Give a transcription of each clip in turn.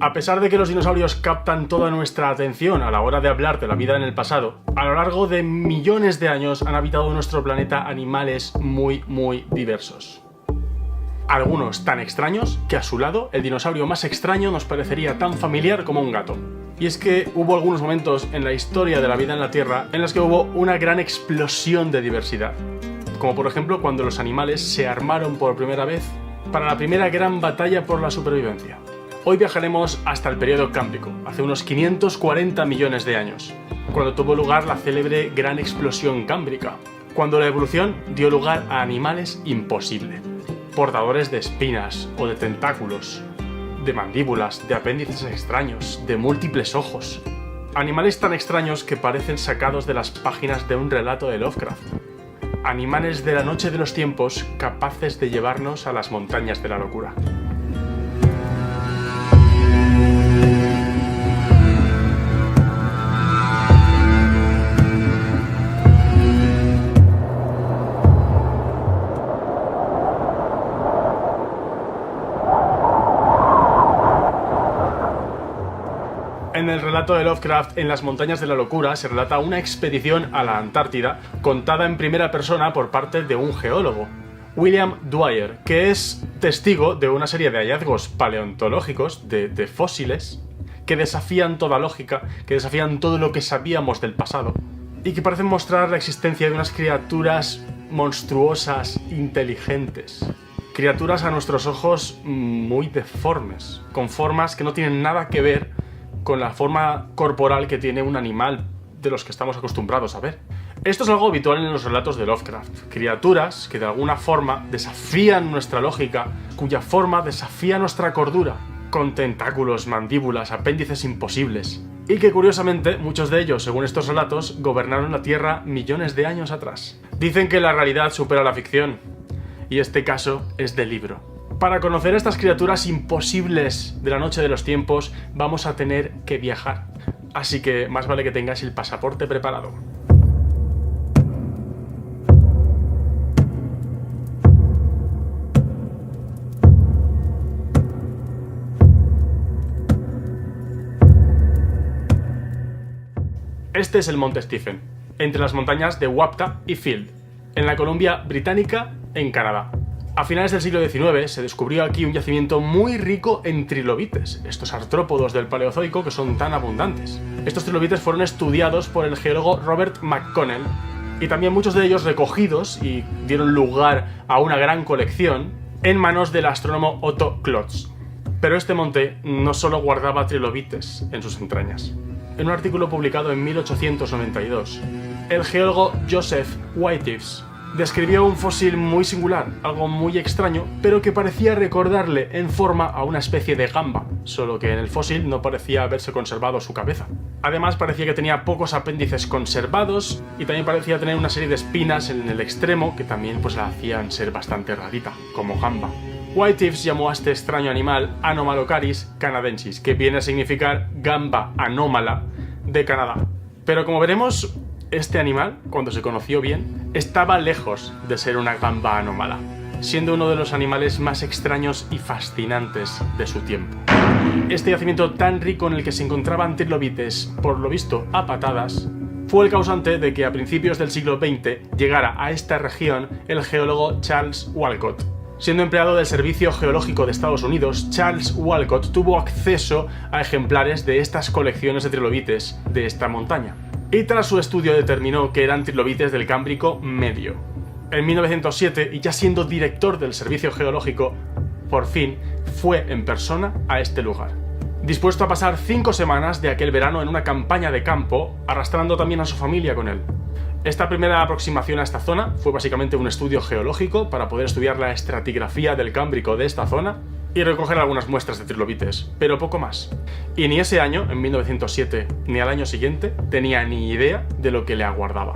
A pesar de que los dinosaurios captan toda nuestra atención a la hora de hablar de la vida en el pasado, a lo largo de millones de años han habitado en nuestro planeta animales muy diversos. Algunos tan extraños que a su lado el dinosaurio más extraño nos parecería tan familiar como un gato. Y es que hubo algunos momentos en la historia de la vida en la Tierra en los que hubo una gran explosión de diversidad. Como por ejemplo cuando los animales se armaron por primera vez para la primera gran batalla por la supervivencia. Hoy viajaremos hasta el periodo cámbrico, hace unos 540 millones de años, cuando tuvo lugar la célebre Gran Explosión Cámbrica, cuando la evolución dio lugar a animales imposibles, portadores de espinas o de tentáculos, de mandíbulas, de apéndices extraños, de múltiples ojos. Animales tan extraños que parecen sacados de las páginas de un relato de Lovecraft. Animales de la noche de los tiempos capaces de llevarnos a las montañas de la locura. En el relato de Lovecraft, en las montañas de la locura, se relata una expedición a la Antártida contada en primera persona por parte de un geólogo, William Dwyer, que es testigo de una serie de hallazgos paleontológicos de fósiles que desafían toda lógica, que desafían todo lo que sabíamos del pasado y que parecen mostrar la existencia de unas criaturas monstruosas, inteligentes. Criaturas a nuestros ojos muy deformes, con formas que no tienen nada que ver con la forma corporal que tiene un animal de los que estamos acostumbrados a ver. Esto es algo habitual en los relatos de Lovecraft. Criaturas que de alguna forma desafían nuestra lógica, cuya forma desafía nuestra cordura, con tentáculos, mandíbulas, apéndices imposibles. Y que curiosamente, muchos de ellos, según estos relatos, gobernaron la Tierra millones de años atrás. Dicen que la realidad supera la ficción, y este caso es de libro. Para conocer a estas criaturas imposibles de la noche de los tiempos, vamos a tener que viajar. Así que más vale que tengáis el pasaporte preparado. Este es el Monte Stephen, entre las montañas de Wapta y Field, en la Columbia Británica, en Canadá. A finales del siglo XIX se descubrió aquí un yacimiento muy rico en trilobites, estos artrópodos del Paleozoico que son tan abundantes. Estos trilobites fueron estudiados por el geólogo Robert McConnell y también muchos de ellos recogidos y dieron lugar a una gran colección en manos del astrónomo Otto Klotz. Pero este monte no solo guardaba trilobites en sus entrañas. En un artículo publicado en 1892, el geólogo Joseph Whiteaves describió un fósil muy singular, algo muy extraño, pero que parecía recordarle en forma a una especie de gamba, solo que en el fósil no parecía haberse conservado su cabeza. Además parecía que tenía pocos apéndices conservados y también parecía tener una serie de espinas en el extremo que también la hacían ser bastante rarita, como gamba. Whiteaves llamó a este extraño animal Anomalocaris canadensis, que viene a significar gamba anómala de Canadá. Pero como veremos, este animal, cuando se conoció bien, estaba lejos de ser una gamba anómala, siendo uno de los animales más extraños y fascinantes de su tiempo. Este yacimiento tan rico en el que se encontraban trilobites, por lo visto a patadas, fue el causante de que a principios del siglo XX llegara a esta región el geólogo Charles Walcott. Siendo empleado del Servicio Geológico de Estados Unidos, Charles Walcott tuvo acceso a ejemplares de estas colecciones de trilobites de esta montaña. Y tras su estudio determinó que eran trilobites del Cámbrico medio. En 1907, y ya siendo director del Servicio Geológico, por fin fue en persona a este lugar. Dispuesto a pasar 5 semanas de aquel verano en una campaña de campo, arrastrando también a su familia con él. Esta primera aproximación a esta zona fue básicamente un estudio geológico para poder estudiar la estratigrafía del Cámbrico de esta zona y recoger algunas muestras de trilobites, pero poco más. Y ni ese año, en 1907, ni al año siguiente, tenía ni idea de lo que le aguardaba.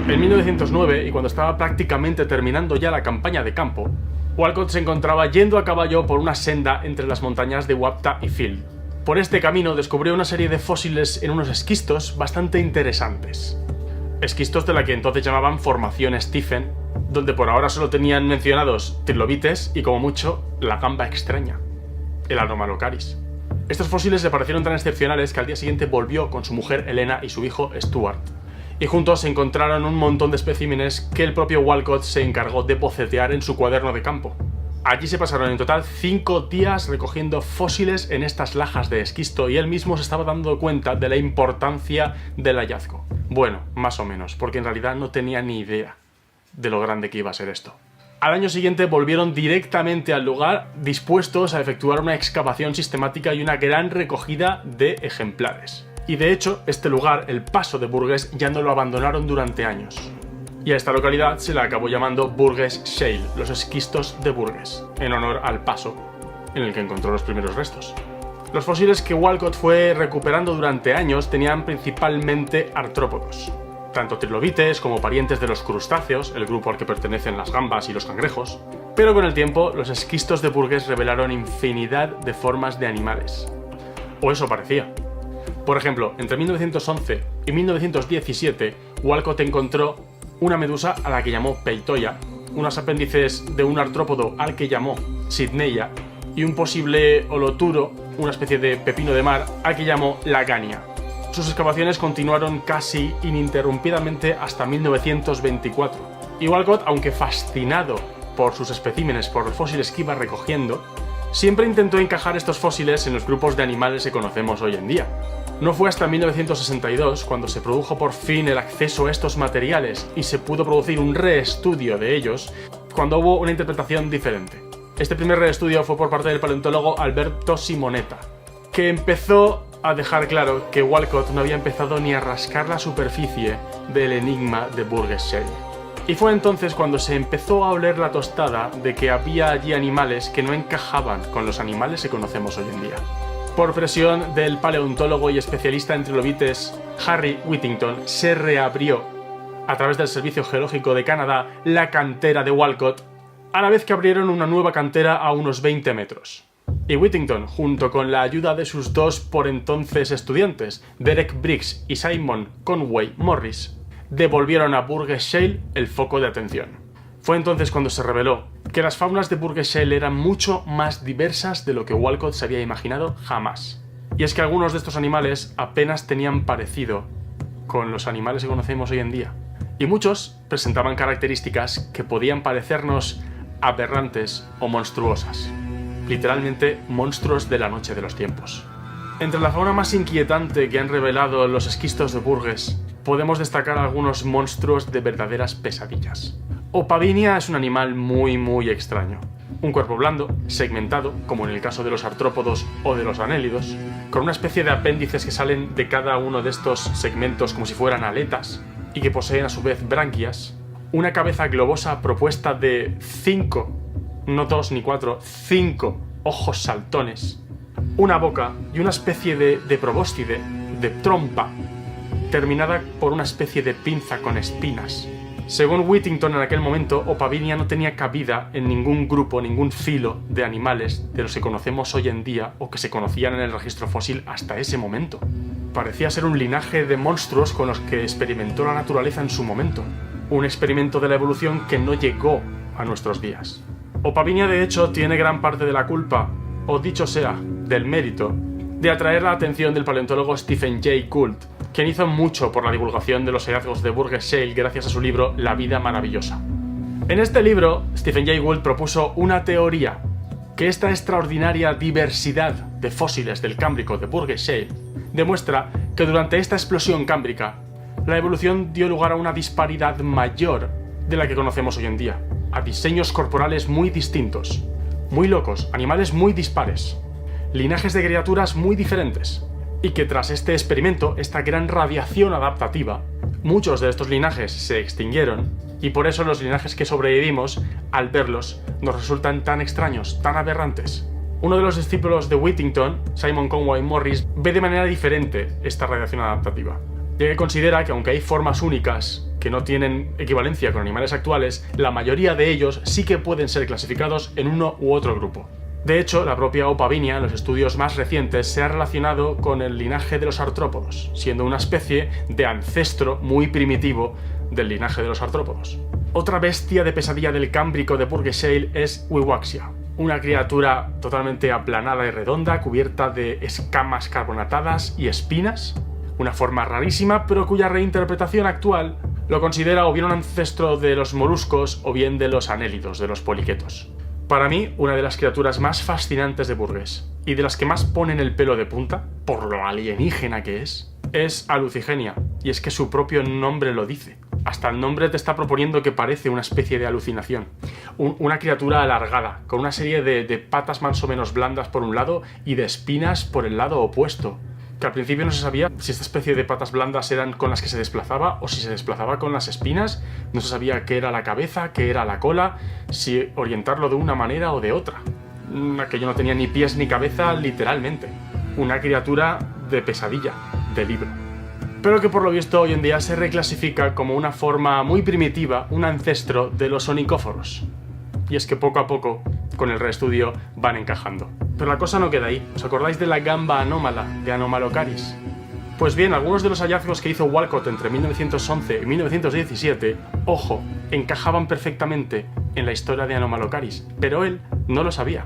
En 1909, y cuando estaba prácticamente terminando ya la campaña de campo, Walcott se encontraba yendo a caballo por una senda entre las montañas de Wapta y Field. Por este camino descubrió una serie de fósiles en unos esquistos bastante interesantes. Esquistos de la que entonces llamaban Formación Stephen, donde por ahora solo tenían mencionados trilobites y como mucho la gamba extraña, el Anomalocaris. Estos fósiles le parecieron tan excepcionales que al día siguiente volvió con su mujer Elena y su hijo Stuart. Y juntos se encontraron un montón de especímenes que el propio Walcott se encargó de bocetear en su cuaderno de campo. Allí se pasaron en total 5 días recogiendo fósiles en estas lajas de esquisto y él mismo se estaba dando cuenta de la importancia del hallazgo. Bueno, más o menos, porque en realidad no tenía ni idea de lo grande que iba a ser esto. Al año siguiente volvieron directamente al lugar dispuestos a efectuar una excavación sistemática y una gran recogida de ejemplares. Y de hecho, este lugar, el Paso de Burgess, ya no lo abandonaron durante años. Y a esta localidad se la acabó llamando Burgess Shale, los esquistos de Burgess, en honor al paso en el que encontró los primeros restos. Los fósiles que Walcott fue recuperando durante años tenían principalmente artrópodos, tanto trilobites como parientes de los crustáceos, el grupo al que pertenecen las gambas y los cangrejos, pero con el tiempo los esquistos de Burgess revelaron infinidad de formas de animales. O eso parecía. Por ejemplo, entre 1911 y 1917, Walcott encontró una medusa a la que llamó Peitoia, unos apéndices de un artrópodo al que llamó Sydneya y un posible holoturo, una especie de pepino de mar, al que llamó Lagania. Sus excavaciones continuaron casi ininterrumpidamente hasta 1924. Y Walcott, aunque fascinado por sus especímenes, por los fósiles que iba recogiendo, siempre intentó encajar estos fósiles en los grupos de animales que conocemos hoy en día. No fue hasta 1962 cuando se produjo por fin el acceso a estos materiales y se pudo producir un reestudio de ellos, cuando hubo una interpretación diferente. Este primer reestudio fue por parte del paleontólogo Alberto Simonetta, que empezó a dejar claro que Walcott no había empezado ni a rascar la superficie del enigma de Burgess Shale. Y fue entonces cuando se empezó a oler la tostada de que había allí animales que no encajaban con los animales que conocemos hoy en día. Por presión del paleontólogo y especialista en trilobites Harry Whittington, se reabrió, a través del Servicio Geológico de Canadá, la cantera de Walcott, a la vez que abrieron una nueva cantera a unos 20 metros. Y Whittington, junto con la ayuda de sus dos por entonces estudiantes, Derek Briggs y Simon Conway Morris, devolvieron a Burgess Shale el foco de atención. Fue entonces cuando se reveló que las faunas de Burgess Shale eran mucho más diversas de lo que Walcott se había imaginado jamás. Y es que algunos de estos animales apenas tenían parecido con los animales que conocemos hoy en día. Y muchos presentaban características que podían parecernos aberrantes o monstruosas. Literalmente monstruos de la noche de los tiempos. Entre la fauna más inquietante que han revelado los esquistos de Burgess, podemos destacar algunos monstruos de verdaderas pesadillas. Opavinia es un animal muy extraño. Un cuerpo blando, segmentado, como en el caso de los artrópodos o de los anélidos, con una especie de apéndices que salen de cada uno de estos segmentos como si fueran aletas y que poseen a su vez branquias, una cabeza globosa propuesta de 5, no 2 ni 4, 5 ojos saltones, una boca y una especie de probóscide, de trompa, terminada por una especie de pinza con espinas. Según Whittington, en aquel momento, Opavinia no tenía cabida en ningún grupo, ningún filo de animales de los que conocemos hoy en día o que se conocían en el registro fósil hasta ese momento. Parecía ser un linaje de monstruos con los que experimentó la naturaleza en su momento. Un experimento de la evolución que no llegó a nuestros días. Opavinia, de hecho, tiene gran parte de la culpa, o dicho sea, del mérito, de atraer la atención del paleontólogo Stephen J. Gould, quien hizo mucho por la divulgación de los hallazgos de Burgess Shale gracias a su libro La vida maravillosa. En este libro, Stephen J. Gould propuso una teoría, que esta extraordinaria diversidad de fósiles del Cámbrico de Burgess Shale demuestra que durante esta explosión cámbrica, la evolución dio lugar a una disparidad mayor de la que conocemos hoy en día, a diseños corporales muy distintos, muy locos, animales muy dispares, linajes de criaturas muy diferentes, y que tras este experimento, esta gran radiación adaptativa, muchos de estos linajes se extinguieron, y por eso los linajes que sobrevivimos, al verlos, nos resultan tan extraños, tan aberrantes. Uno de los discípulos de Whittington, Simon Conway Morris, ve de manera diferente esta radiación adaptativa, ya que considera que aunque hay formas únicas que no tienen equivalencia con animales actuales, la mayoría de ellos sí que pueden ser clasificados en uno u otro grupo. De hecho, la propia Opavinia, en los estudios más recientes, se ha relacionado con el linaje de los artrópodos, siendo una especie de ancestro muy primitivo del linaje de los artrópodos. Otra bestia de pesadilla del Cámbrico de Burgess Shale es Wiwaxia, Una criatura totalmente aplanada y redonda, cubierta de escamas carbonatadas y espinas. Una forma rarísima, pero cuya reinterpretación actual lo considera o bien un ancestro de los moluscos o bien de los anélidos, de los poliquetos. Para mí, una de las criaturas más fascinantes de Burgess y de las que más ponen el pelo de punta, por lo alienígena que es Alucigenia, y es que su propio nombre lo dice. Hasta el nombre te está proponiendo que parece una especie de alucinación. Una criatura alargada, con una serie de patas más o menos blandas por un lado y de espinas por el lado opuesto. Que al principio no se sabía si esta especie de patas blandas eran con las que se desplazaba o si se desplazaba con las espinas. No se sabía qué era la cabeza, qué era la cola, si orientarlo de una manera o de otra. Aquello no tenía ni pies ni cabeza, literalmente. Una criatura de pesadilla, de libro. Pero que por lo visto hoy en día se reclasifica como una forma muy primitiva, un ancestro de los onicóforos. Y es que poco a poco, con el reestudio, van encajando. Pero la cosa no queda ahí. ¿Os acordáis de la gamba anómala de Anomalocaris? Pues bien, algunos de los hallazgos que hizo Walcott entre 1911 y 1917, ojo, encajaban perfectamente en la historia de Anomalocaris, pero él no lo sabía.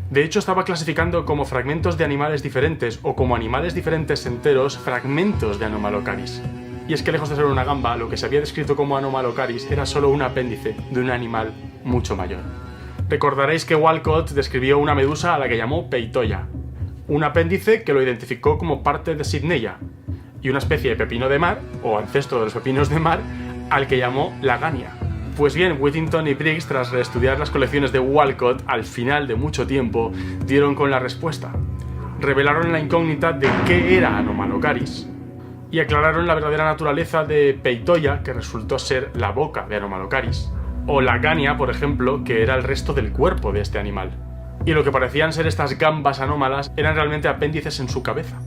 De hecho, estaba clasificando como fragmentos de animales diferentes o como animales diferentes enteros fragmentos de Anomalocaris. Y es que lejos de ser una gamba, lo que se había descrito como Anomalocaris era solo un apéndice de un animal mucho mayor. Recordaréis que Walcott describió una medusa a la que llamó Peitoia, un apéndice que lo identificó como parte de Sydneya, y una especie de pepino de mar, o ancestro de los pepinos de mar, al que llamó Lagania. Pues bien, Whittington y Briggs, tras reestudiar las colecciones de Walcott, al final de mucho tiempo, dieron con la respuesta. Revelaron la incógnita de qué era Anomalocaris, y aclararon la verdadera naturaleza de Peitoia, que resultó ser la boca de Anomalocaris, o Lagania, por ejemplo, que era el resto del cuerpo de este animal. Y lo que parecían ser estas gambas anómalas eran realmente apéndices en su cabeza.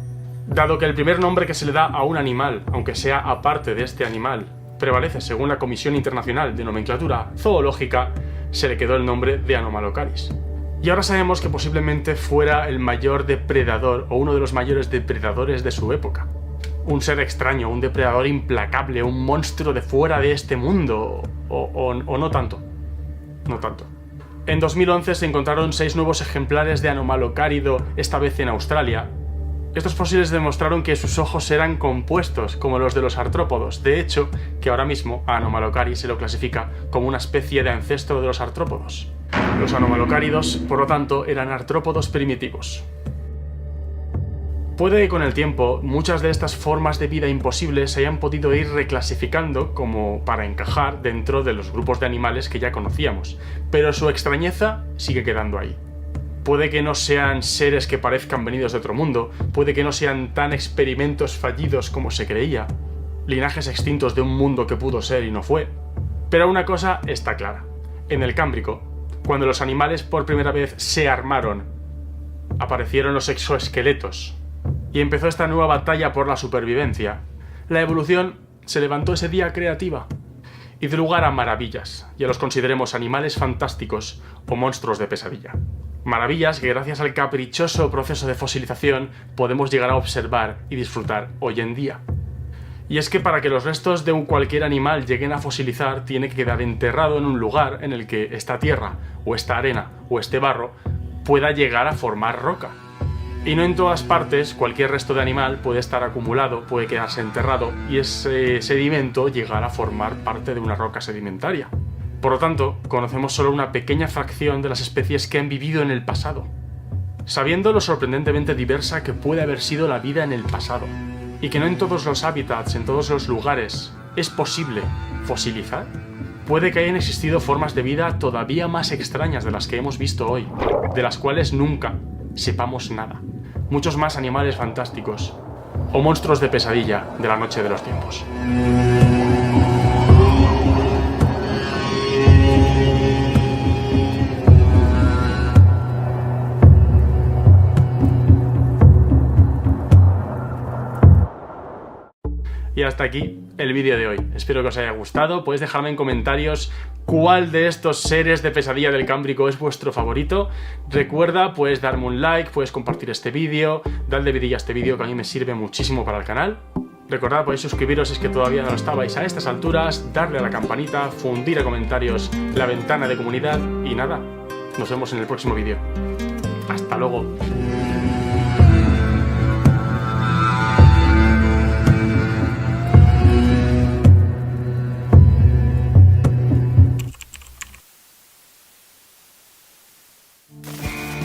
Dado que el primer nombre que se le da a un animal, aunque sea aparte de este animal, prevalece según la Comisión Internacional de Nomenclatura Zoológica, se le quedó el nombre de Anomalocaris. Y ahora sabemos que posiblemente fuera el mayor depredador o uno de los mayores depredadores de su época. Un ser extraño, un depredador implacable, un monstruo de fuera de este mundo, o no tanto. No tanto. En 2011 se encontraron 6 nuevos ejemplares de Anomalocárido, esta vez en Australia. Estos fósiles demostraron que sus ojos eran compuestos, como los de los artrópodos. De hecho, que ahora mismo a Anomalocaris se lo clasifica como una especie de ancestro de los artrópodos. Los anomalocáridos, por lo tanto, eran artrópodos primitivos. Puede que con el tiempo muchas de estas formas de vida imposibles se hayan podido ir reclasificando como para encajar dentro de los grupos de animales que ya conocíamos, pero su extrañeza sigue quedando ahí. Puede que no sean seres que parezcan venidos de otro mundo, puede que no sean tan experimentos fallidos como se creía, linajes extintos de un mundo que pudo ser y no fue, pero una cosa está clara. En el Cámbrico, cuando los animales por primera vez se armaron, aparecieron los exoesqueletos, y empezó esta nueva batalla por la supervivencia. La evolución se levantó ese día creativa y dio lugar a maravillas, ya los consideremos animales fantásticos o monstruos de pesadilla. Maravillas que gracias al caprichoso proceso de fosilización podemos llegar a observar y disfrutar hoy en día. Y es que para que los restos de cualquier animal lleguen a fosilizar, tiene que quedar enterrado en un lugar en el que esta tierra, o esta arena, o este barro, pueda llegar a formar roca. Y no en todas partes cualquier resto de animal puede estar acumulado, puede quedarse enterrado y ese sedimento llegar a formar parte de una roca sedimentaria. Por lo tanto, conocemos solo una pequeña fracción de las especies que han vivido en el pasado, sabiendo lo sorprendentemente diversa que puede haber sido la vida en el pasado, y que no en todos los hábitats, en todos los lugares, es posible fosilizar. Puede que hayan existido formas de vida todavía más extrañas de las que hemos visto hoy, de las cuales nunca sepamos nada. Muchos más animales fantásticos o monstruos de pesadilla de la noche de los tiempos. Y hasta aquí el vídeo de hoy. Espero que os haya gustado. Podéis dejarme en comentarios cuál de estos seres de pesadilla del Cámbrico es vuestro favorito. Recuerda, puedes darme un like, puedes compartir este vídeo, darle vidilla a este vídeo que a mí me sirve muchísimo para el canal. Recordad, podéis suscribiros si es que todavía no lo estabais a estas alturas, darle a la campanita, fundir a comentarios la ventana de comunidad y nada, Nos vemos en el próximo vídeo. Hasta luego.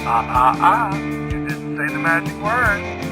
You didn't say the magic word.